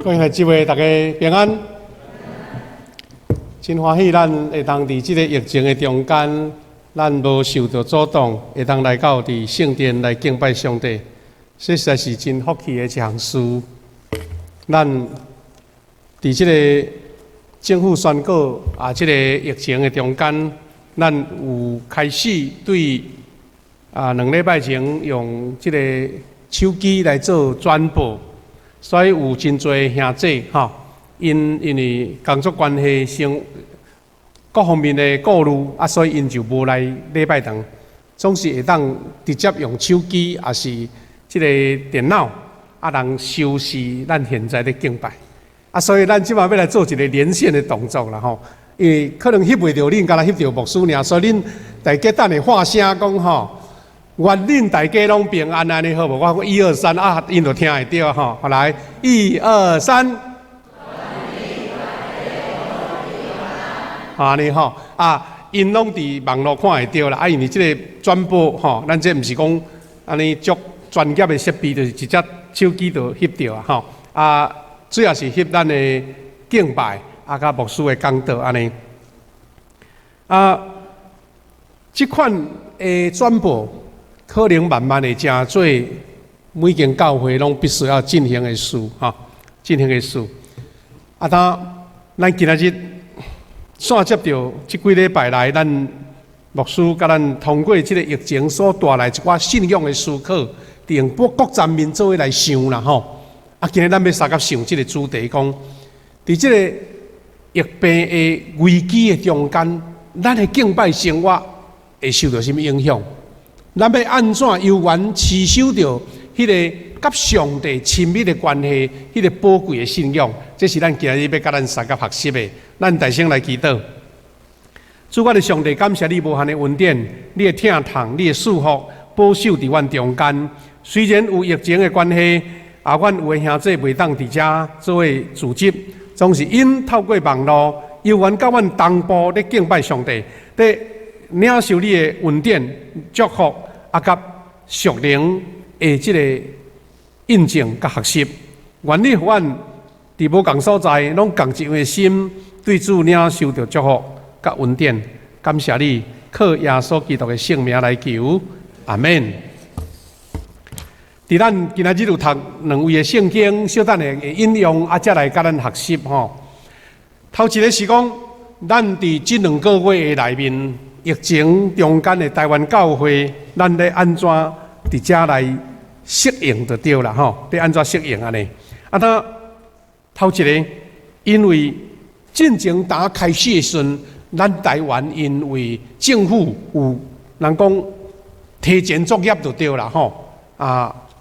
各位姊妹，大家平安。真欢喜，咱会当伫即个疫情的中间，咱无受到阻挡，会当来到伫圣殿来敬拜上帝，这实在是真福气的一项事。咱伫即个政府宣告即个疫情的中间，咱有开始对2礼拜前用即个手机来做转播。所以有真侪兄弟因为工作关系、各方面的顾虑所以因就无来礼拜堂，总是会当直接用手机也是即个电脑能收视咱现在的敬拜所以咱即摆要来做一个连线的动作啦因为可能翕袂到恁，敢若翕到牧师尔，所以恁大家等下发声讲愿恁大家拢平安安尼好无？我讲1、2、3因就听会到好来1、2、3。安尼因拢伫网络看会到啦因为即个转播咱这毋是讲安尼足专业的设备，就是直接手机就翕到主要是翕咱的敬拜甲牧师的讲道安尼即款的转播。可能慢慢的成做每间教会拢必须要进行的事进行的事咱今仔日线接到即几礼拜来，咱牧师甲咱通过即个疫情所带来一寡信仰的思考，用各层面做伙来想啦今日咱要三甲想即个主题，讲伫即个疫病的危机的中间，咱的敬拜生活会受到什么影响？咱要安怎悠然持守着迄个甲上帝亲密的关系，迄个宝贵的信仰，这是咱今日要甲咱三个学习的。咱大声来祈祷，主我的上帝，感谢你无限的恩典，你的疼痛，你的祝福，保守伫阮中间。虽然有疫情的关系，阮有的兄弟袂当伫遮作为组织，总是因透过网络，悠然甲阮同步咧敬拜上帝，咧领受你的恩典、祝福。甲属灵的即个印证甲学习，愿你互阮伫无共所在，拢共一样的心，对主领受着祝福甲恩典。感谢你，靠耶稣基督的圣名来求，阿门。伫咱今仔日有读2位的圣经，小等的引用才来甲咱学习头一个是讲，咱伫即2个月的内面。疫情中间的台湾教会，咱咧安怎伫遮来适应就对啦咧安怎适应安尼？他头一个，因为进前打开始的时阵，咱台湾因为政府有人讲提前作业就对啦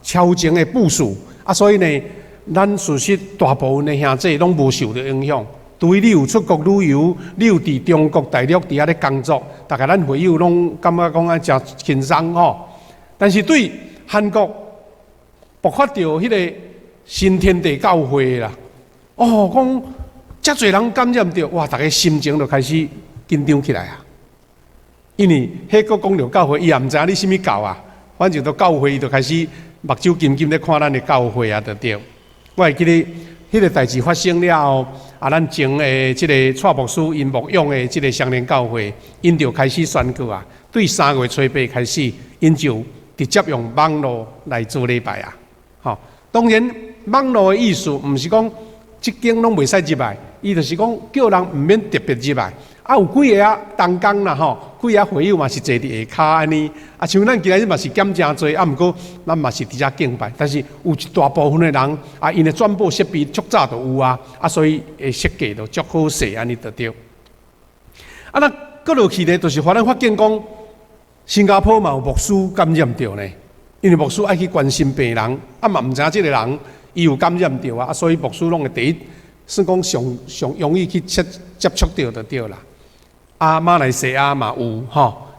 超前的部署所以呢，咱事实大部分的兄弟拢无受到影响。除非你有出国旅游，你有伫中国大陆伫遐咧工作，大概咱会友拢感觉讲真轻松但是对韩国爆发到迄个新天地教会啦，讲遮侪人感染到，哇！大家心情就开始紧张起来因为迄个讲到教会，伊也毋知影你什么教反正到教会伊就开始目睭金金咧看咱的教会就对。我会记得迄个代志发生了后。咱前的即个蔡牧师因牧养的即个双年教会，因就开始宣告对3月初8开始，因就直接用网络来做礼拜当然，网络的意思毋是讲即间拢袂使入来，伊就是讲叫人毋免特别入来。有几个同工啦几个会友嘛是坐伫下骹安尼像咱今日嘛是减真侪毋过咱嘛是伫遮敬拜，但是有一大部分的人因的转播设备足早就有所以设计就足好势安尼就对。那搁落去呢，就是咱发现讲，新加坡嘛有牧师感染着呢，因为牧师爱去关心病人嘛毋知影即个人伊有感染着所以牧师拢会第一算讲上容易去接触到就对啦。马来西亚嘛有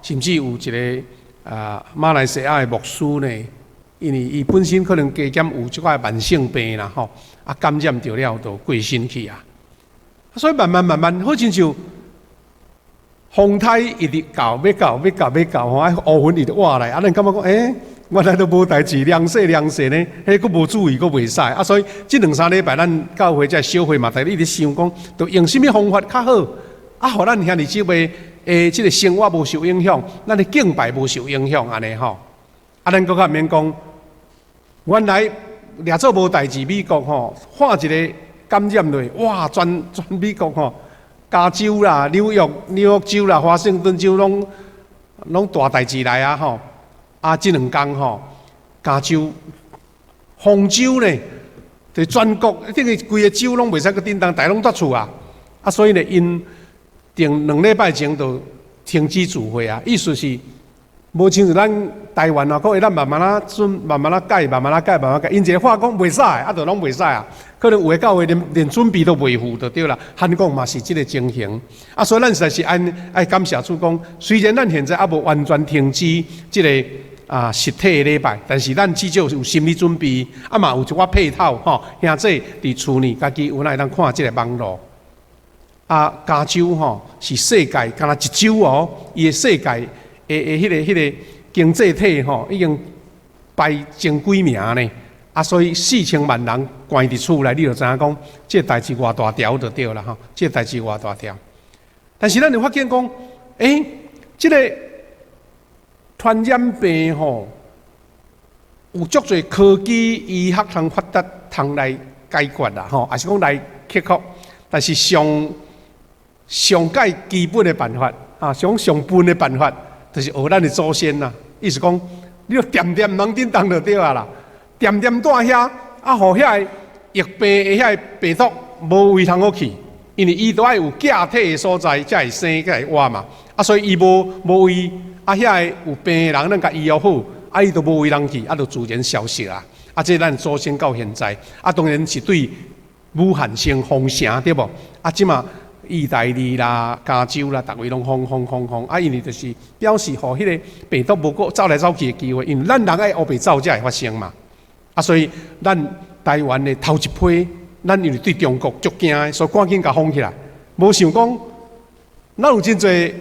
甚至有一个马来西亚的牧师呢，因为伊本身可能加减有即块慢性病啦感染着了就过身去所以慢慢好亲像风台一直搞，要搞，吼，啊乌云一直挖来，啊，咱感觉讲，原来都无代志，凉细呢，迄个无注意，佫袂使，啊，所以这2、3礼拜咱教会这小会嘛，大家一直想讲，都用什么方法较好，啊，互咱兄弟姊妹这个生活无受影响，咱的敬拜无受影响，安尼吼，啊，咱佫较免讲，原来掠做无代志，美国吼，换一个感染落，哇，全美国吼。加州啦、纽约州啦、华盛顿州拢大代志来啊吼！啊，这2天吼，加州、杭州呢，就全国这个规个州拢袂使去叮当，大拢脱厝啊！啊，所以呢，因定2礼拜前就停止聚会啊，意思是无像是咱台湾啊，讲咱慢慢啊改，因一个话讲袂使，啊，就拢袂使啊。可能有的教会连准备都袂赴就对啦，韩国嘛是这个情形，啊，所以咱实在是爱感谢主讲，虽然咱现在还无完全停止这个实体的礼拜，但是咱至少有心理准备，啊嘛有一寡配套吼，兄弟伫厝里家己有哪会当看这个网络，啊，加州吼是世界敢若一州哦，伊的世界的迄个经济体吼已经排前几名呢。啊，所以4000万人关伫厝内，你就知影讲，这代志偌大条就对了吼，这代志偌大条。但是咱就发现讲，这个传染病吼，有足侪科技医学通发达，通来解决啦吼，也是讲来克服。但是上介基本的办法啊，上笨的办法，就是学咱的祖先啦。意思讲，你要点人叮当就对啊啦。点住遐，啊，互遐疫病的遐病毒无位通好去，因为伊都爱有假体的所在，才会生，才会活嘛。啊，所以伊无位，啊，遐有病的人，咱甲医疗好，啊，伊都无位通去，啊，就自然消失啦。啊，这咱祖先到现在，啊，当然是对武汉先封城对无？啊，即嘛意大利啦、加州啦，逐位拢封，啊，因为就是表示互迄个病毒无个走来走去的机会，因为咱人爱黑白走才会发生嘛。啊，所以咱台湾的头一批，咱因为对中国足惊的，所以赶紧甲封起来。无想讲，咱有真侪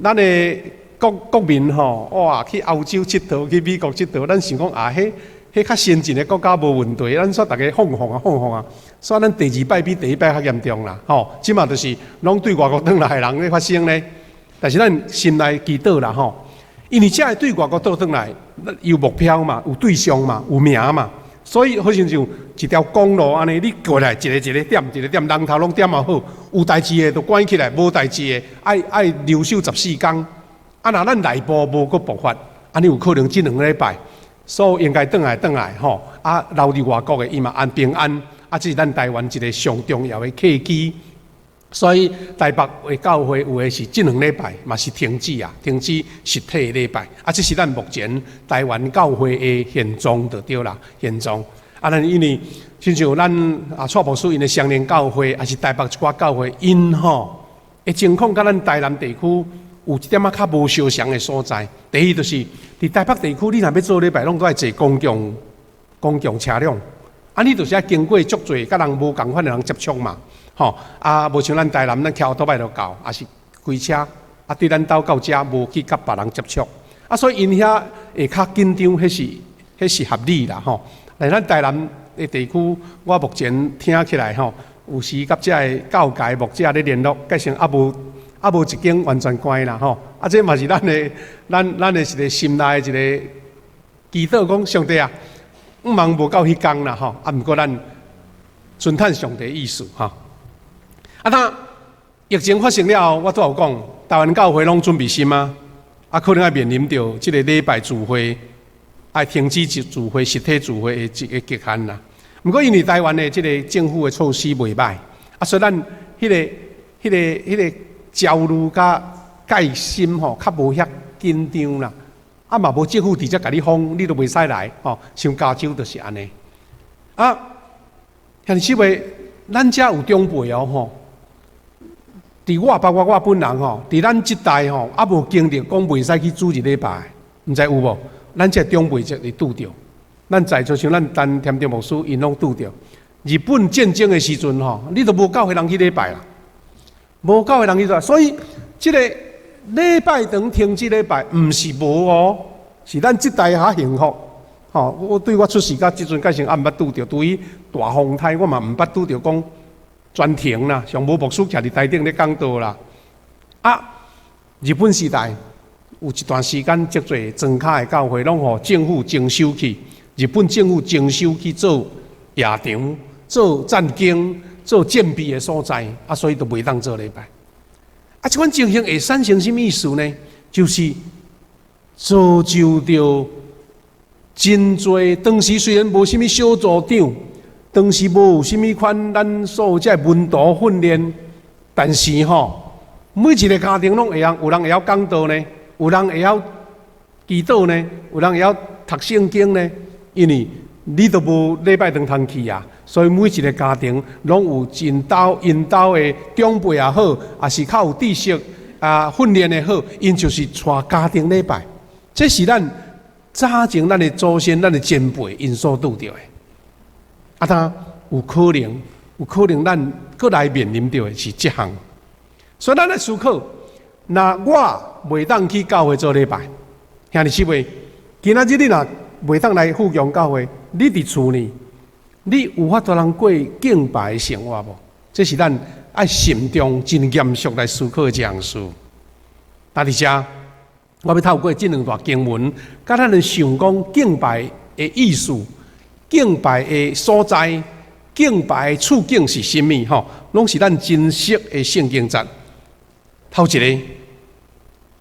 咱的国民吼，哇，去欧洲佚佗，去美国佚佗，咱想讲啊，迄较先进的国家无问题，咱说大家放啊，所以咱第2摆比第1摆较严重啦，吼，即嘛就是拢对外国转来的人咧发生咧，但是咱心内祈祷啦，吼。因为这对外国倒转来，有目标嘛，有对象嘛，有名嘛，所以好像就一条公路安尼，你过来一个点，人头拢点也好，有代志的就关起来，无代志的爱留守14天。啊，若咱内部无个爆发，安尼有可能这2礼拜，所以应该转来吼，啊留伫外国的伊嘛安平安，啊这是咱台湾一个上重要的契机。所以台北的教会有的是这2礼拜嘛是停止实体的礼拜，啊，这是咱目前台湾教会的现状就对啦，现状。啊，咱因为亲像咱蔡牧师因的双连教会，还是台北一寡教会，因吼的情况甲咱台南地区有一点较无相像的所在。第一就是伫台北地区，你若要做礼拜，拢都爱坐公共车辆，啊，你就是要经过足侪甲人无共款的人接触嘛。吼，啊，无像咱台南，咱桥倒摆就到，也是开车，啊，对咱到遮无去甲别人接触，啊，所以因遐会较紧张，迄是合理啦，吼。但咱台南的地区，我目前听起来吼，有时甲遮个教界牧者咧联络，计算也无一间完全关啦，吼。啊，这嘛是咱的一个心内一个祈祷，讲上帝啊，毋茫无到迄天啦，吼。啊，毋过咱尊叹上帝意思，吼。啊，当疫情发生了后，我都有讲，台湾教会拢准备心啊，啊，可能要面临着这个礼拜聚会，爱停止聚会、实体聚会的一个极限啦。不过因为台湾的这个政府的措施袂歹，啊，所以咱迄个焦虑甲戒心吼，较无遐紧张啦。啊嘛无政府直接甲你封，你都袂使来吼。像加州就是安尼。啊，兄弟姊妹，咱遮有长辈哦吼。包括我本人吼，伫咱即代吼，也无经历讲袂使去主日礼拜，毋知有无？咱这长辈就会拄着。咱在座像咱陈添德牧师，因拢拄着。日本战争的时阵吼，你都无教会人去礼拜啦，无教会人去做，所以即个礼拜堂停一礼拜，毋是无哦，是咱即代较幸福。我对我出世到即阵，改成毋捌拄着，对于大风台，我嘛毋捌拄着讲全停啦，上无牧师徛伫台顶咧讲道啦。日本时代有一段时间，足侪庄卡的教会拢互政府征收去，日本政府征收去做夜场、做战经、做建币的所在，所以都袂当做礼拜。即款情形会产生什么意思呢？就是造就着真侪当时虽然无什么小组长，当时无有什么款咱所有这文道训练，但是每一个家庭拢会晓，有人会晓讲道呢，有人会晓祈祷呢，有人会晓读圣经呢。因为你都无礼拜堂通去啊，所以每一个家庭拢有因兜的长辈也好，也是较有知识训练的好，因就是带家庭礼拜。这是咱早前咱的祖先、咱的前辈因所拄着的。当有可能咱搁来面临到的是这项。所以咱来思考，那我袂当去教会做礼拜，兄弟姊妹，今仔日你若袂当来富强教会，你伫厝呢，你有法度通过敬拜的生活无？这是咱爱心中真严肃来思考的一项事。而且，我要透过这两段经文，甲咱来想讲敬拜的意思、敬拜的所在、敬拜的处境是甚物？拢是咱真实的圣经节。头一个，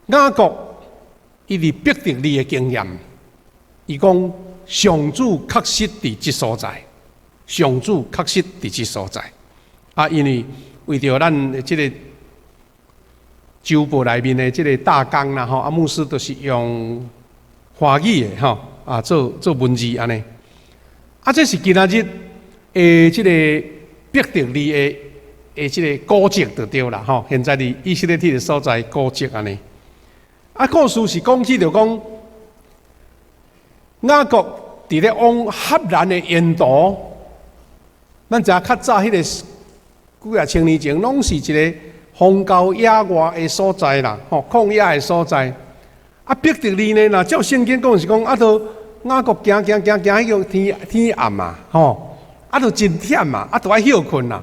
雅各伊伫伯特利的经验，伊讲上主确实伫即所在，上主确实伫即所在。因为为着咱即个周报内面的即个大纲啦，牧师都是用华语的做文字安尼。这是今仔日即个伯特利的即个古迹就对啦，现在伫以色列体的所在古迹安尼。故事是讲起着讲，雅各伫咧往赫兰的沿途，咱知较早迄个几啊千年前，拢是一个荒郊野外的所在啦，旷野的所在。伯特利呢，若照圣经讲是讲，都雅各行，迄个天暗嘛，都真忝嘛，都爱休困啦。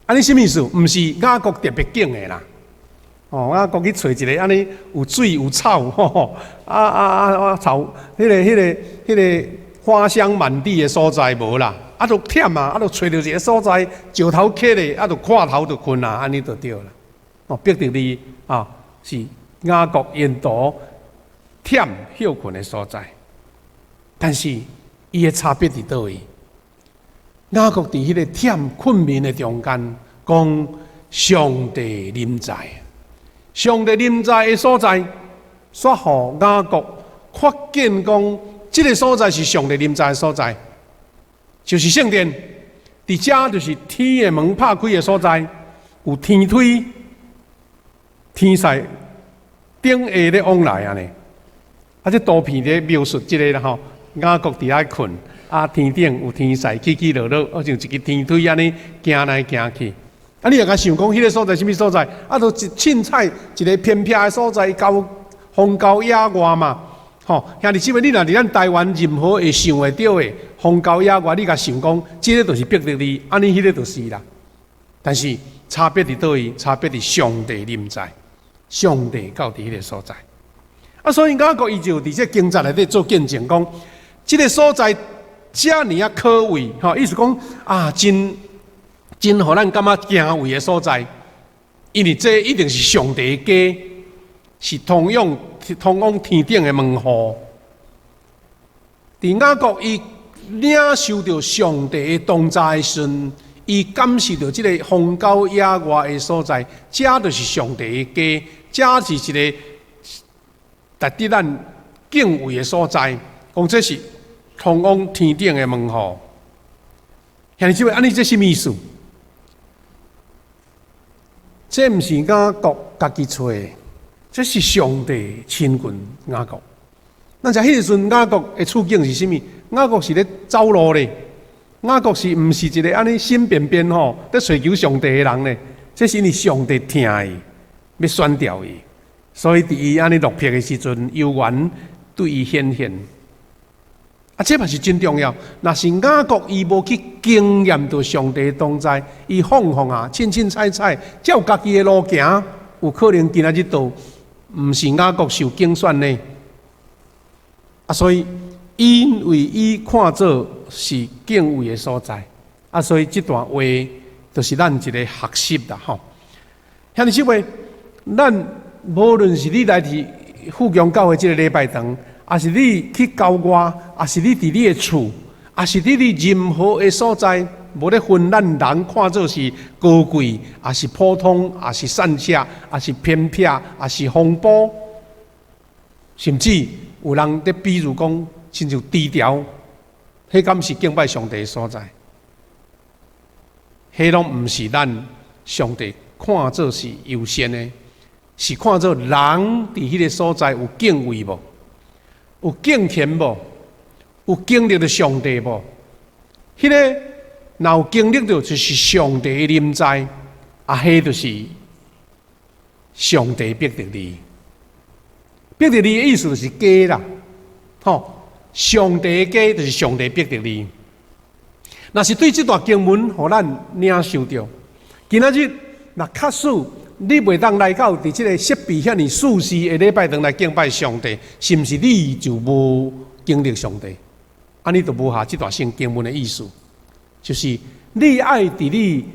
安尼什么意思？毋是雅各特别敬的啦。雅各去找一个安尼有水有草，草迄个花香满地的所在无啦。就忝啊，就找到一个所在，石头刻咧，就看头就困啊，安尼就对啦。伯特利是雅各沿途忝休困的所在，但是伊的差别伫倒位？雅各伫迄个忝困眠的中间，讲上帝临在，上帝临在的所在，煞互雅各发现讲，这个所在是上帝临在的所在。就是圣殿，伫遮就是天的门拍开的所在，有天梯、天使顶下咧往来安尼。这图片咧描述这个啦雅各伫遐困，天顶有天使起起落落，好像一个天梯安尼行来行去。你也甲想讲，迄个所在什么所在？就凊彩一个偏僻的所在，荒郊野外嘛。兄弟姊妹，你若伫咱台湾任何会想会到的荒郊野外，你甲想讲，这个就是伯特利，安尼迄个就是啦。但是差别伫倒位？差别伫上帝临在，上帝到伫迄个所在。所以雅各伊就伫这经节内底做见证，讲这个所在遮尔啊可畏，意思讲真互咱感觉惊畏的所在，因为这一定是上帝的家，是通往天顶的门户。伫雅各伊领受到上帝的同在的时阵，伊感受到这个荒郊野外的所在，这就是上帝的家，这是一个值得咱敬畏的所在。讲这是通往天顶的门户。兄弟姊妹，安尼这什么意思？这毋是雅各家己找的，这是上帝亲近雅各。咱知迄个时阵雅各的处境是甚物？雅各是咧走路咧，雅各是毋是一个安尼心便便咧追求上帝的人咧？这是因为上帝听伊，要选调伊，所以伫伊安尼落魄的时阵，有缘对伊显现。这嘛是真重要。若是雅各伊无去经验到上帝同在，伊晃啊，凊彩彩，照家己的路行，有可能今仔日都毋是雅各受拣选呢。所以因为伊看做是敬畏的所在，所以这段话就是咱一个学习啦，吼。兄弟姊妹，咱无论是你来伫富强教会这个礼拜堂，也是你去郊外，也是你伫你的厝，也是你伫任何的所在，无咧分咱人看做是高贵，也是普通，也是散下，也是偏僻，也是风波，甚至有人咧比如讲，亲像低调，迄敢是敬拜上帝的所在？迄拢毋是咱上帝看做是优先的，是看做人伫迄个所在有敬畏无？有敬虔无？有经历着上帝无？迄个若有经历着，就是上帝的临在，迄就是上帝逼着你。逼着你的意思就是家啦，吼！上帝的家就是上帝逼着你。若是对这段经文，互咱领受着，今仔日若确实你袂当来到伫即个设备遐尼舒适的礼拜堂来敬拜上帝，是毋是你就无经历上帝？你就无下这段圣经文的意思，就是你爱伫你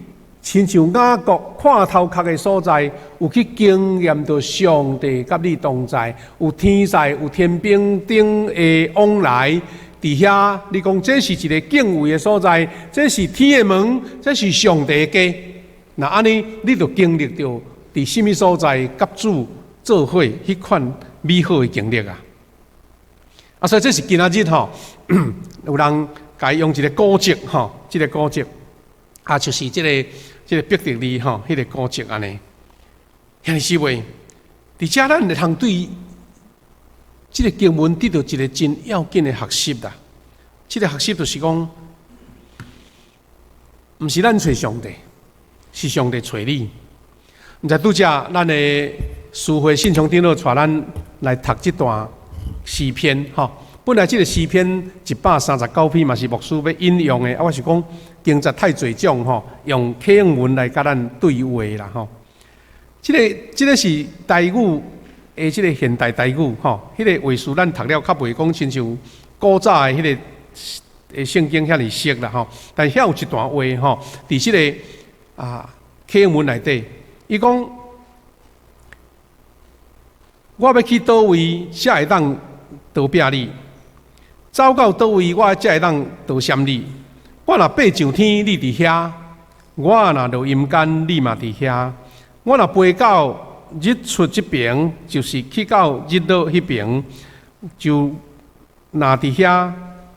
亲像雅各看头壳的所在，有去经验到上帝甲你同在，有天在，有天兵顶的往来。伫遐，你讲这是一个敬畏的所在，这是天的门，这是上帝的家。那安尼，你就经历到伫什么所在甲主做伙迄款美好的经历啊！所以这是今仔日吼，有人甲伊用一个古迹吼，这个古迹就是这个逼着你吼，迄个古迹安尼。兄弟姊妹，伫遮咱会通对这个经文得到一个真要紧的学习啦。这个学习就是讲，毋是咱找上帝，是上帝找你。毋知拄则咱的师会信昌长老带咱来读这段诗篇吼。本来这个诗篇139篇嘛是牧师要引用的，我是讲经节太侪种吼，用启用文来甲咱对话啦吼。这个是台语的这个现代台语吼，迄个话术咱读了较袂讲亲像古早的迄个圣经遐尼熟啦吼。但遐有一段话吼，伫这个启用文内底，伊讲我要去倒位才会当逃避你，走到倒位我才会当逃闪你。我若爬上天，你伫遐；我若落阴间，你嘛伫遐。我若飞到日出这边，就是去到日落迄边，就若伫遐，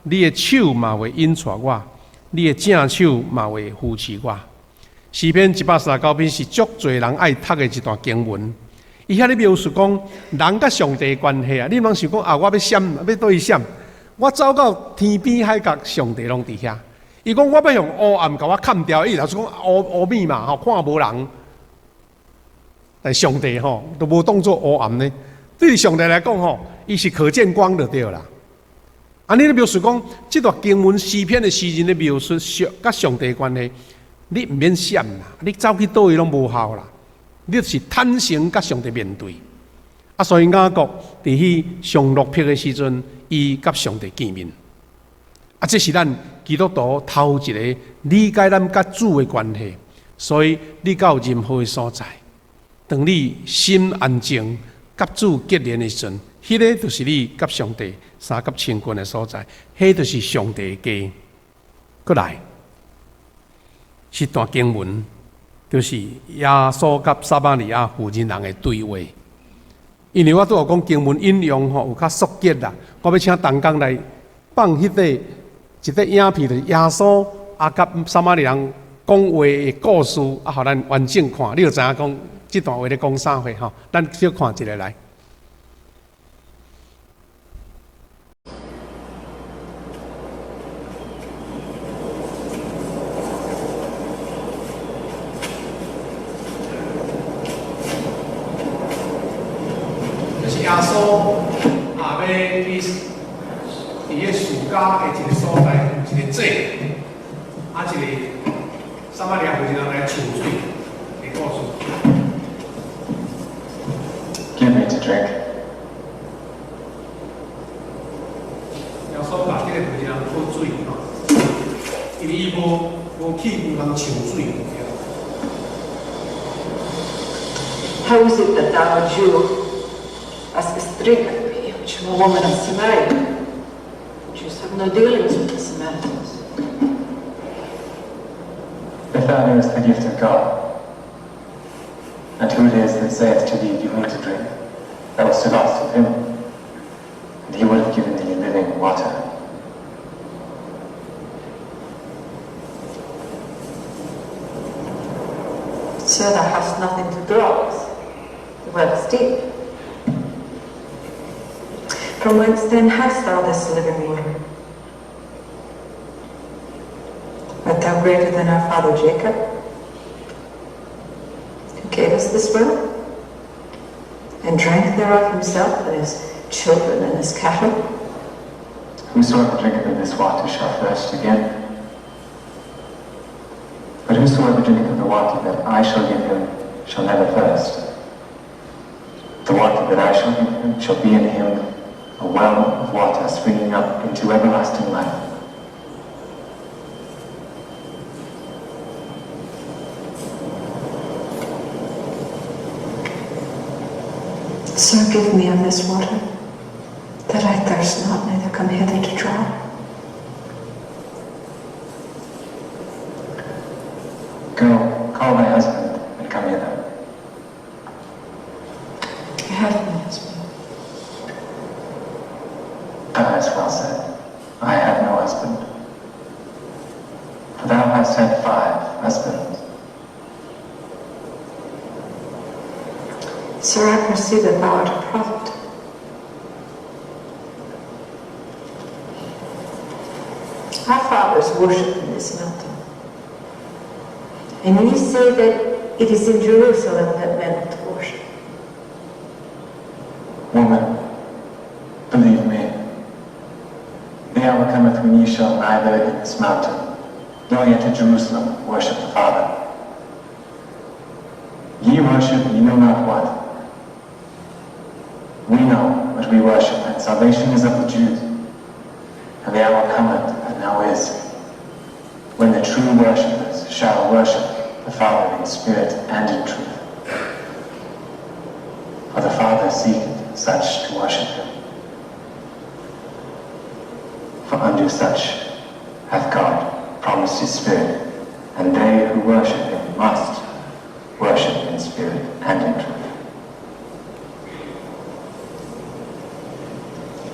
你的手嘛会引带我，你的正手嘛会扶持我。诗篇139篇是足侪人爱读的一段经文。伊遐咧描述讲人甲上帝的关系啊，你茫想讲我要闪，要倒去闪，我走到天边海角，上帝拢伫遐。伊讲我要用黑暗甲我砍掉，伊老是讲黑面嘛，吼看无人。但上帝吼都无当作黑暗呢。对上帝来讲吼，伊是可见光就对啦。安尼咧描述讲，这段经文诗篇的诗人咧描述甲上帝的关系，你毋免闪啦，你走去倒位拢无效啦。你就是坦诚甲上帝面对。所以雅各伫迄上落魄的时阵，伊甲上帝见面。这是咱基督徒头一个理解咱甲主的关系。所以你到任何的所在，当你心安静，甲主结连的时阵，迄个就是你甲上帝三甲亲近的所在，迄就是上帝的家。过来，是段经文，就是耶稣甲撒玛利亚妇人人的对话。因为我拄有讲经文引用吼有较缩节啦，我要请同工来放迄个一个影片，就是耶稣甲撒玛利亚人讲话的故事，互咱完整看，你就知影讲这段话咧讲啥货吼。咱小看一个来。稣要去伫个暑假的一个所在，一个祭，一个撒玛利亚妇人来抢水的故事。Give me to drink. 耶稣把这个妇人喝水因为伊无去有人抢水。How is it that thou, a Jew, askest drink of me, which am a woman of Samaria? Jews have no dealings with the Samaritans. If thou knewest the gift of God, and who it is that saith to thee, give me to drink, thou wouldst have asked of him, and he would have given thee living water. Sir, thou hast nothing to draw with. The well is deep. From whence then hast thou this living water? Art thou greater than our father Jacob, who gave us this well, and drank thereof himself, and his children, and his cattle? Whosoever drinketh of this water shall thirst again. But whosoever drinketh of the water that I shall give him shall never thirst. The water that I shall give him shall be in him a well of water springing up into everlasting life. Sir, give me of this water, that I thirst not, neither come hither to draw. Go, call thy husband, and come hither. I have no husband. Thou hast well said, I have no husband. For thou hast had 5 husbands. Sir, I perceive that thou art a prophet. Our fathers worshipped in this mountain. And ye say that it is in Jerusalem that men ought to worship. Woman, believe me, the hour cometh when ye shall neither in this mountain, nor yet in Jerusalem, worship the Father. Ye worship ye know not what. We know what we worship, and salvation is of the Jews. And the hour cometh, and now is, when the true worshippers shall worship the Father in spirit and in truth. For the Father seeketh such to worship him. For unto such hath God promised his Spirit, and they who worship him must worship in spirit and in truth.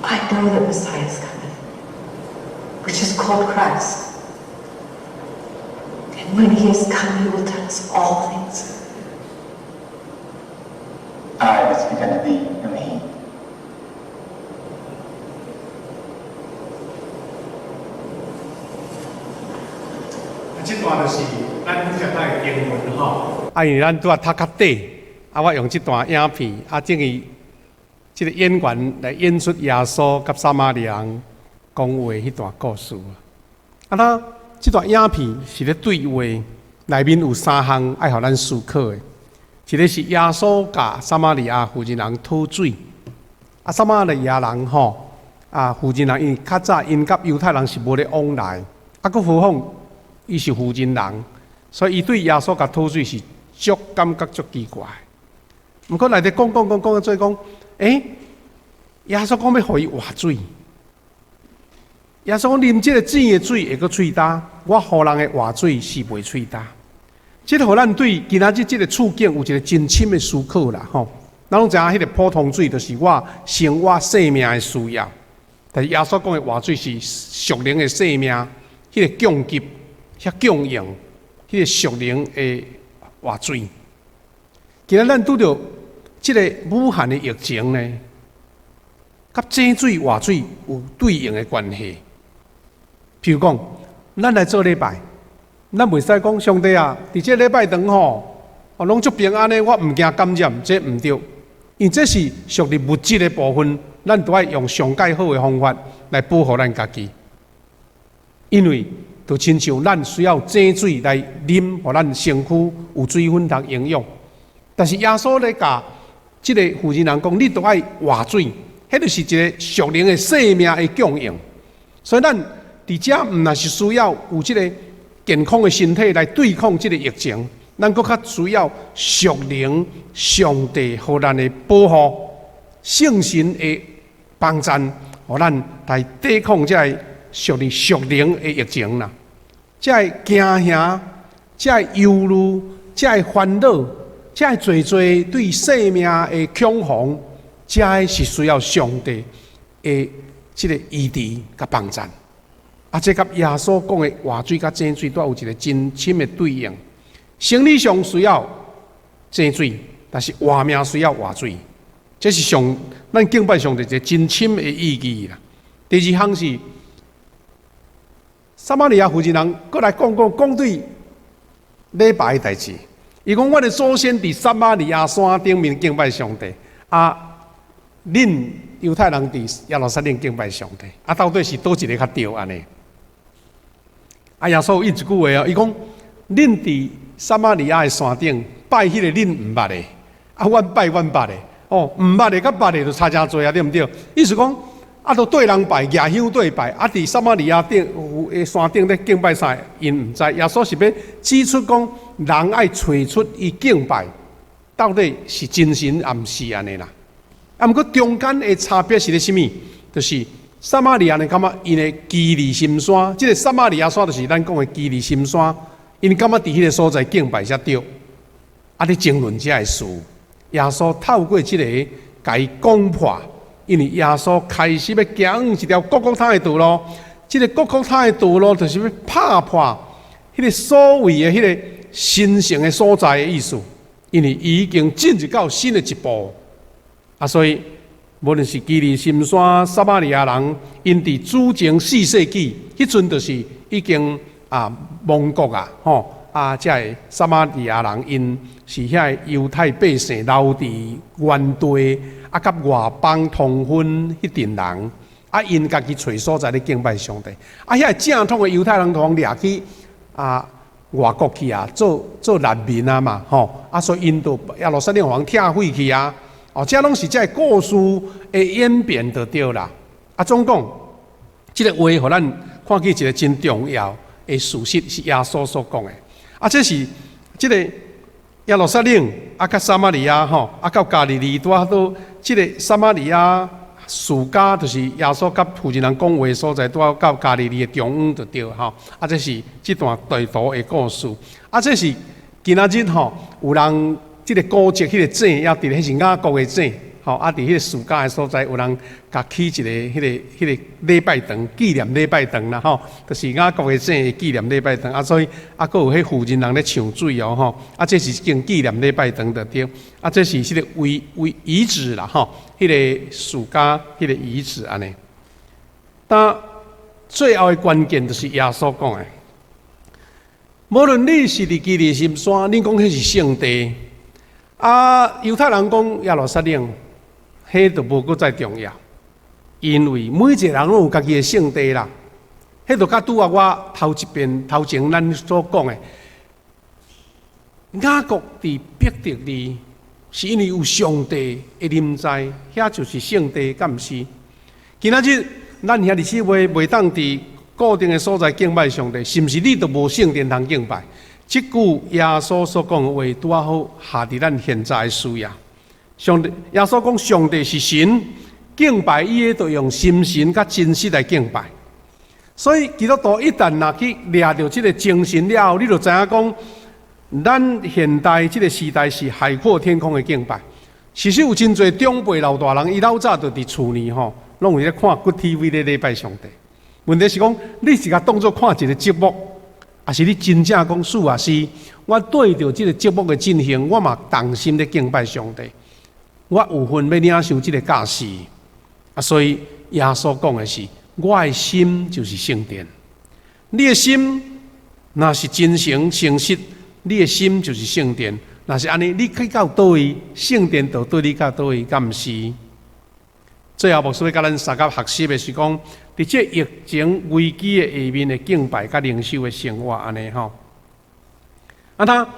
I know that Messiah is coming, which is called Christ. And when he is come, he will tell us all things. I that speak unto thee am he.这段就是咱今日的经文吼。因为咱拄啊读较底，我用这段影片等于这个演员来演出耶稣甲撒玛利亚人讲话迄段故事。那这段影片是咧对话，内面有3项爱互咱思考的。一个是耶稣甲撒玛利亚妇人人讨水，撒玛利亚人妇人人因为较早因甲犹太人是无咧往来，佫何况伊是妇人人，所以伊对耶稣甲讨水是感觉足奇怪。毋过内底讲到最后讲，耶稣讲要互伊活水。耶稣讲啉这个井的水会阁喙焦，我互人的活水是袂喙焦。这个互咱对今仔日这个处境有一个真深的思考啦，吼。咱拢知影，迄个普通水就是我生活生命的需要，但是耶稣讲的活水是属灵的生命，迄个供给、遐供应，迄个属灵的活水。今仔咱拄着这个武汉的疫情呢，甲井水、活水有对应的关系。譬如讲，咱来做礼拜。咱袂使讲上帝啊，伫这礼拜堂吼，拢足平安的，我毋惊感染，这毋对。因这是属于物质的部分，咱都要用上介好的方法来保护咱家己。因为就亲像咱需要井水来啉，互咱身躯有水分同营养。但是耶稣咧教即个负责人讲，你都爱活水，迄就是一个属灵的生命的供应。所以咱伫遮毋但是需要有即个健康的身体来对抗即个疫情，咱搁较需要属灵上帝互咱的保护、圣神的帮助，互咱来抵抗即个属灵的疫情啦。即个惊吓、即个忧虑、即个烦恼、即个侪对生命的恐慌，即个是需要上帝的即个医治甲帮助。啊，这甲耶稣讲的活水甲井水都有一个真深的对应。生理上需要井水，但是活命需要活水，这是咱敬拜上帝一个真深的意义啦。第二项是撒玛利亚妇人过来讲对礼拜的代志。伊讲我的祖先伫撒玛利亚山顶面敬拜上帝，啊，恁犹太人伫耶路撒冷敬拜上帝，啊，到底是倒一个较对安尼？啊，耶稣有一句话哦，伊讲恁伫撒玛利亚的山顶拜迄个恁毋捌的，啊，阮拜阮捌的，哦，毋捌的甲捌的就差真多啊，对毋对？意思讲，啊，都对人拜，亚香对拜，啊，伫撒玛利亚顶有山顶咧敬拜啥，因毋知。耶稣是要指出讲，人爱找出伊敬拜到底是真神还毋是安尼啦。啊，毋过中间的差别是咧啥物？就是撒玛利亚人感觉因的基利心山，即个撒玛利亚山就是咱讲的基利心山，因感觉伫迄个所在敬拜才对。啊，咧争论这个事，耶稣透过即个甲伊讲破，因为耶稣开始要行一条各各他的道路，即个各各他的道路就是要拍破迄个所谓的迄个神圣的所在的意思，因为伊已经进入到新的一步。啊，所以无论是基利心山、撒玛利亚人，因伫主前4世纪，迄阵就是已经亡国啊，吼啊，即个撒玛利亚人，因是遐犹太百姓留伫原地，啊，甲外邦通婚迄阵人，啊，因家己找所在咧敬拜上帝，啊，遐正统的犹太人通掠去外国去啊，做难民啊嘛，吼啊，所以因都耶路撒冷王拆毁去啊。哦，这拢是这故事的演变就对啦。啊，总讲，这个话，互咱看见一个真重要的事实，是耶稣所讲的。啊，这是这个耶路撒冷啊，甲撒玛利亚吼，啊，到加利利拄啊都，这个撒玛利亚暑假就是耶稣甲负责人讲话的所在，拄啊到加利利的中央就对吼。啊，这是这段地图的故事。啊，这是今仔日吼，有人。即个古迹，迄个井，也伫咧，迄是雅各的井，吼，啊，伫迄个暑假的所在，有人甲起一个迄个礼拜堂，纪念礼拜堂啦，吼，就是雅各的井的纪念礼拜堂，啊，所以啊，佫有迄附近人咧抢水哦，吼，啊，这是一间纪念礼拜堂的对，啊，这是迄个为遗址啦，吼，迄个暑假迄个遗址安尼。但最后的关键就是耶稣讲的，无论你是伫基利心山，你讲迄是圣地。啊，犹太人讲耶路撒冷，迄就无搁再重要，因为每一个人拢有家己的圣地啦。迄就甲拄啊，我头前咱所讲的，雅各伫伯特利，是因为有上帝的临在，遐就是圣地，敢毋是？今仔日咱遐历史袂当伫固定的所在敬拜上帝，是毋是？你都无圣殿通敬拜？即句耶稣所讲的话，拄啊好下伫咱现在的需要。上帝，耶稣讲上帝是神，敬拜伊个就用心神甲真实来敬拜。所以基督徒一旦若去抓到即个精神了后，你就知影讲，咱现代即个时代是海阔天空的敬拜。其实有真侪长辈老大人，伊老早就伫厝里吼，拢有咧看 Good TV 咧礼拜上帝。问题是讲，你是甲当作看一个节目。还是你真正讲是啊？是我对着这个节目的进行，我嘛动心咧敬拜上帝，我有份要领受这个教示啊。所以耶稣讲的是，我的心就是圣殿。你的心若是真诚诚实，你的心就是圣殿。若是安尼，你去到倒位，圣殿就对你到倒位，敢毋是？最后，牧师要甲咱三甲学习的是讲，伫这疫情危机的下面的敬拜甲灵修的生活安尼吼。他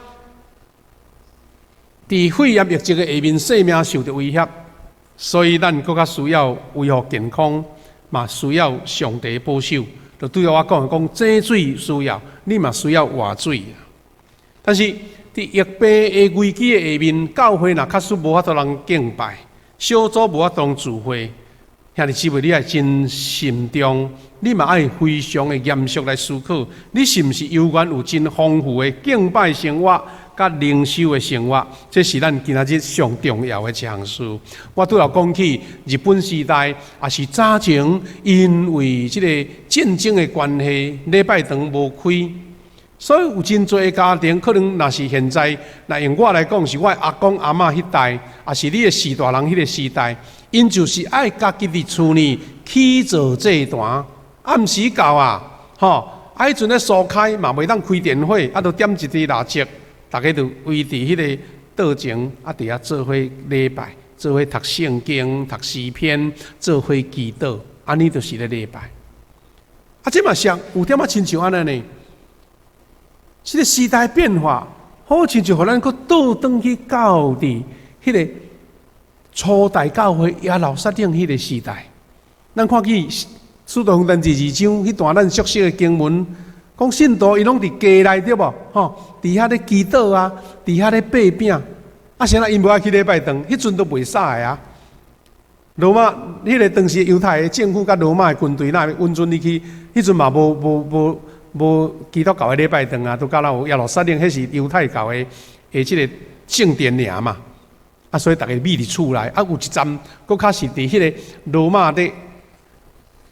伫肺炎疫情的下面，生命受到威胁，所以咱更加需要维护健康，嘛需要上帝保守。就对我讲井水需要，你嘛需要活水。但是伫疫病的危机的下面，教会若确实无法度人敬拜，小组无法度人聚会，兄弟姊妹，你爱真慎重，你嘛爱非常的严肃来思考，你是毋是有缘有真丰富的敬拜生活？甲灵修的生活，这是咱今仔日上重要的一项事。我拄有讲起日本时代，也是早前因为这个战争的关系，礼拜堂无开，所以有真侪的家庭，可能若是现在，若用我来讲，是我阿公阿嬷迄代，也是你的时大人迄个时代，因就是爱家己伫厝里起做祭坛，暗时到啊，迄阵咧疏开嘛袂当开电火，都点一支蜡烛。大家就围伫迄个道前，伫遐做伙礼拜，做伙读圣经、读诗篇，做伙祈祷，安尼就是咧礼拜。这嘛像有点亲像安尼呢。这个时代变化，好亲像互咱佫倒转去到伫迄个初代教会亚老撒冷迄个时代。咱看去《使徒行传》22章迄段咱熟悉的经文。讲信徒伊拢伫家内对无？伫遐咧祈祷啊，伫遐咧掰饼。现在因无爱去礼拜堂，迄阵都袂使啊。罗马迄个当时犹太的政府甲罗马的军队那允准你去，迄阵嘛无基督教的礼拜堂啊，都甲咱有耶路撒冷，迄是犹太教的即个圣殿尔嘛。所以逐个秘伫厝内，有一站佫较是伫迄个罗马的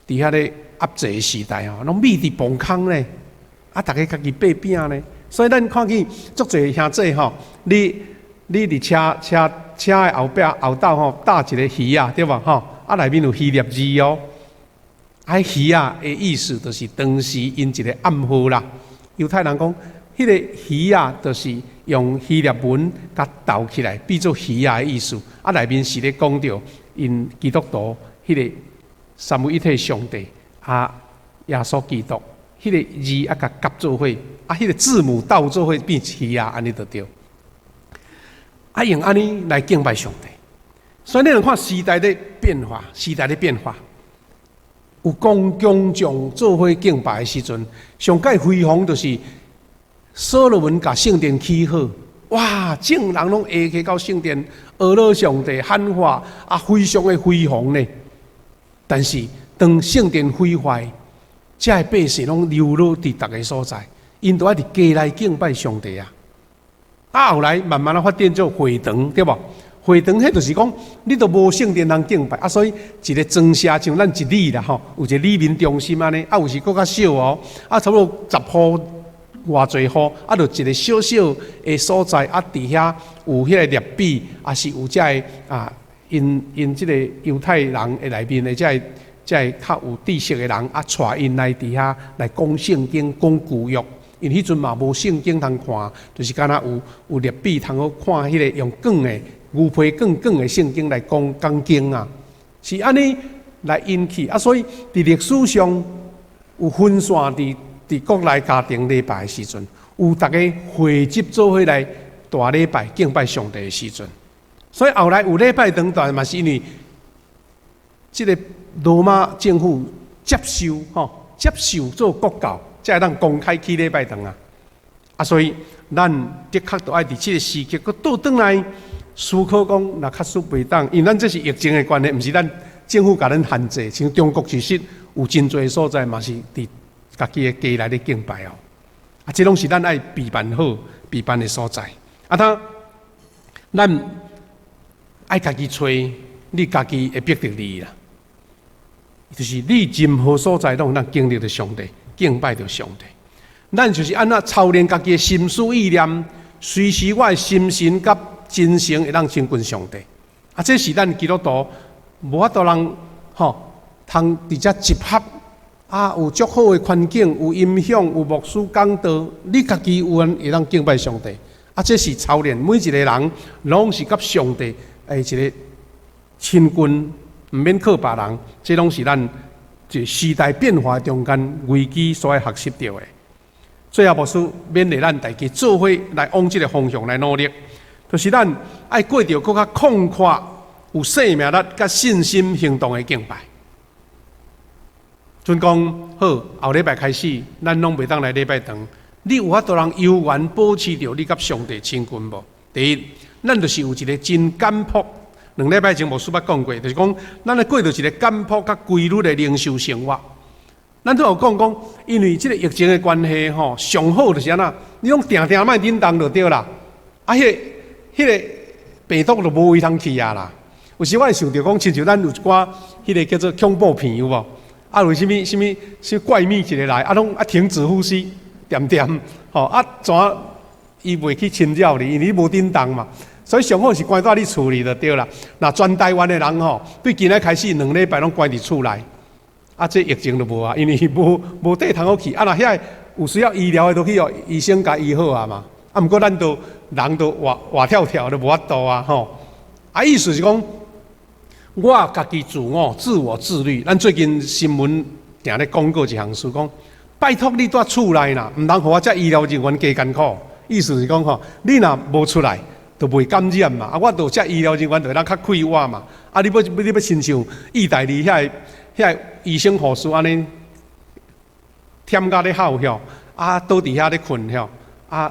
伫遐咧压制时代拢秘伫崩坑咧。大家家己掰饼呢，所以咱看见足侪兄弟你伫车的后壁后斗搭一个鱼啊，对吧？内面有希腊字哦。鱼啊的意思就是当时因一个暗号啦。犹太人讲，迄个鱼啊，就是用希腊文甲斗起来，变做鱼啊的意思。内面是咧讲到因基督徒迄个三位一体上帝耶稣基督。迄个字甲夹做伙，迄个字母倒做伙变鱼啊，安尼就对。用安尼来敬拜上帝。所以你看时代的变化，有公众做伙敬拜的时阵，上界辉煌就是所罗门甲圣殿起好，哇！众人拢下去到圣殿，阿罗上帝喊话，非常的辉煌呢。但是当圣殿毁坏，这些百姓拢流落伫逐个所在，因都爱伫家内敬拜上帝啊。后来慢慢发展做会堂，对无？会堂迄就是讲，你都无圣殿通敬拜，所以一个庄舍像咱一里啦有一个里民中心安尼，有时搁较少哦，差不多10户偌侪户，就一个小小的所在，伫遐有迄个列比，是有遮个因即个犹太人的内面的遮个较有知识的人，带因来伫遐来讲圣经、讲旧约。因迄阵嘛无圣经通看，就是敢若有列比通好看迄个用卷的牛皮卷的圣经来讲经啊，是安尼来引起所以伫历史上有分散伫国内家庭礼拜的时阵，有大家汇集做伙来大礼拜敬拜上帝的时阵，所以后来有礼拜堂段嘛是因为即个罗马政府接受做国教。才会当公开起礼拜堂所以咱的确都爱伫即个时期，佫倒转来思考讲，若确实袂当，因为咱这是疫情的关系，毋是咱政府甲咱限制。像中国其实有真侪所在嘛是伫家己的家内咧敬拜这拢是咱爱备办好、备办的所在。咱爱家己找你家己会逼得你啦，就是你任何所在拢能经历着上帝。敬拜着上帝，咱就是安那操练家己的心思意念，随时我的心神甲精神会当亲近上帝。这是咱基督徒无法度人通伫遮集合有足好的环境，有音响，有牧师讲道，你家己有缘会当敬拜上帝。啊，这是操练每一个人，拢是甲上帝一个亲近，毋免靠别人，这拢是咱一时代变化中间危机所要学习到的。最后，牧师勉励咱大家做伙来往这个方向来努力，就是咱爱过着更较旷阔、有生命力、甲信心行动的敬拜。准讲好，后礼拜开始，咱拢袂当来礼拜堂。你有法度通永远保持着你甲上帝亲近无？第一，咱就是有一个真简朴。2礼拜前牧师捌讲过，就是讲咱来过着一个简朴甲规律的灵修生活。咱都有讲，因为这个疫情的关系吼，上好就是安那，你拢定莫叮当就对啦。啊，迄个病毒就无位通去啊啦。有时我会想着讲，亲像咱有一寡迄个叫做恐怖片有无？啊，为什么怪物一个来，啊拢停止呼吸，点，吼啊，怎伊袂去侵扰你，因为你无叮当嘛。所以上好是关在你厝里就对啦。那全台湾的人吼，对今仔开始2礼拜拢关伫厝内，啊，这疫情就无啊，因为无地通好去。啊，那遐有需要医疗的都去哦，医生甲医好啊嘛。啊，毋过咱都人都活跳跳都无法度啊吼。啊，意思是讲。我家己自我自律。咱最近新闻定咧广告一项事，讲拜托你在厝内啦，毋通互我遮医疗人员加艰苦。意思是讲吼，你若无出来，就袂感染嘛。啊，我著遮医疗人员就咱较快活嘛。啊，你要亲像意大利遐医生护士安尼，忝甲咧吼晓，啊倒伫遐咧困晓，啊，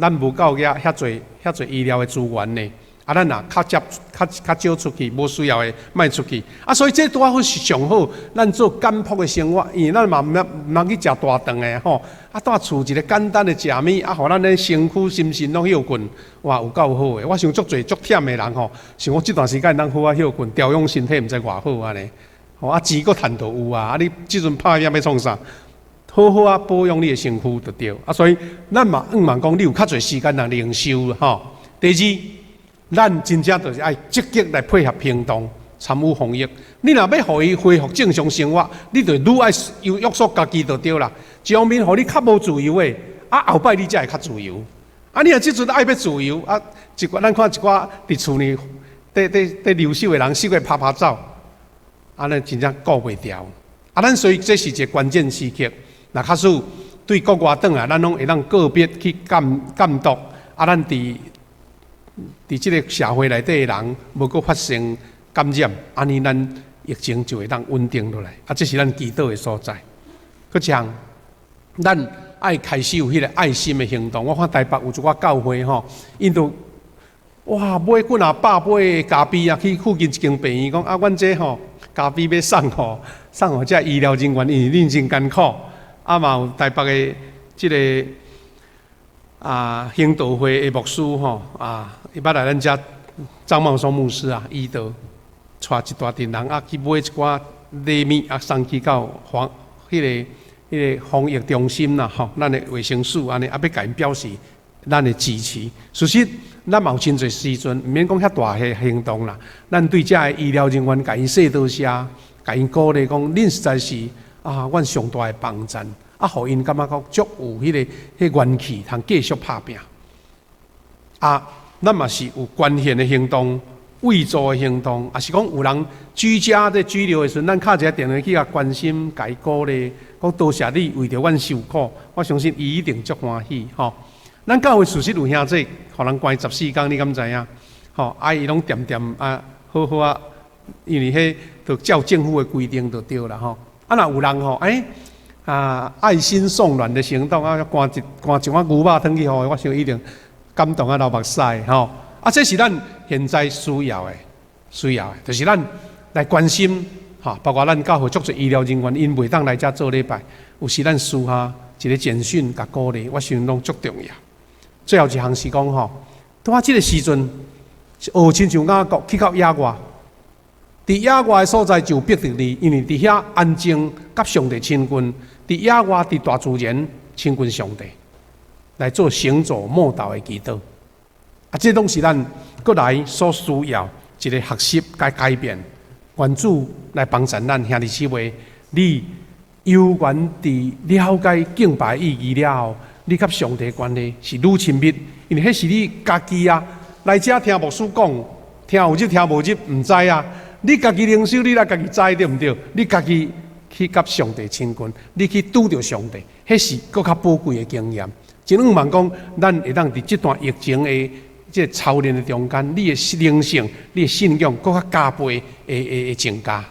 咱无够遐侪医疗的资源呢。啊，咱若较少出去，无需要的卖出去。啊，所以这拄好是上好，咱做简朴的生活，因为咱嘛毋通去食大顿的吼。啊，住厝一个简单的食物，啊，互咱的身躯心神拢休困，哇，有够好的。我想足忝的人吼，想我这段时间咱好啊休困，调养身体，毋知偌好安尼。吼，啊，钱佫趁到有啊，啊，你即阵拍拼要创啥？好好啊，保养你的身躯就对。啊，所以咱嘛讲，你有较侪时间来灵修吼。第二。咱真正就是爱积极来配合行动，参与防疫。你若要互伊恢复正常生活，你就愈爱约束家己就对啦。一方面，互你较无自由诶，啊后摆你才会较自由。啊，你若即阵爱要自由，啊咱看一寡伫厝里伫留守诶人，四界拍走，啊，咱真正顾袂掉。啊，咱所以这是一个关键时刻。那假使对国外转来，咱拢会当个别去监督。啊，咱伫即个社会内底的人，无阁发生感染，安尼咱疫情就会当稳定落来。啊，这是咱祈祷的所在。佮像咱爱开始有迄个爱心的行动。我看台北有一寡教会吼，因都哇买几若百杯咖啡啊，去附近一间病院讲啊，阮这吼咖啡要送互遮医疗人员，因为恁真艰苦。啊嘛有台北的即个。行道会的牧师吼伊捌来咱遮张茂松牧师医道，带一大群人去买一寡礼物送去到迄个防疫中心啦吼，咱的卫生署安尼要甲因表示咱的支持。事实咱嘛有真侪时阵，毋免讲遐大个行动啦，咱对遮个医疗人员甲因说多谢，甲因鼓励讲，恁实在是阮上大的帮衬。啊，互因感觉讲足有迄个元气，通继续拍拼。啊，咱嘛是有捐献的行动、慰助的行动，也是讲有人居家在拘留的时阵，咱敲一个电话去甲关心、甲伊鼓励，讲多谢你为着阮受苦，我相信伊一定足欢喜吼。咱教会事实有兄弟，互人关14天，你敢知影？吼，伊拢点好好啊，因为迄着照政府的规定就对啦吼。啊，若有人吼，爱心送暖的行动啊，赶一碗牛肉汤去互，我想一定感动流目屎吼。啊，这是咱现在需要的，就是咱来关心哈，包括咱教会足侪医疗人员，因袂当来遮做礼拜，有时咱需要一个简讯甲鼓励，我想拢足重要。最后一项是讲吼，拄啊，即个时阵，亲像雅各去到野外。伫野外的所在就逼着你，因为伫遐安静，甲上帝亲近；伫野外伫大自然亲近上帝，来做行走默祷的祈祷。啊，这拢是咱过来所需要一个学习甲改变。愿主来帮助咱兄弟姊妹，你有缘伫了解敬拜意义了后，你甲上帝的关系是愈亲密，因为迄是你家己啊。来遮听牧师讲，听有入听无入，毋知啊。你家己灵修，你来家己知对毋对？你家己去甲上帝亲近，你去拄着上帝，迄是更较宝贵的经验。真希望讲，咱会当伫这段疫情的操练的中间，你的灵性、你的信仰更较加倍的增加。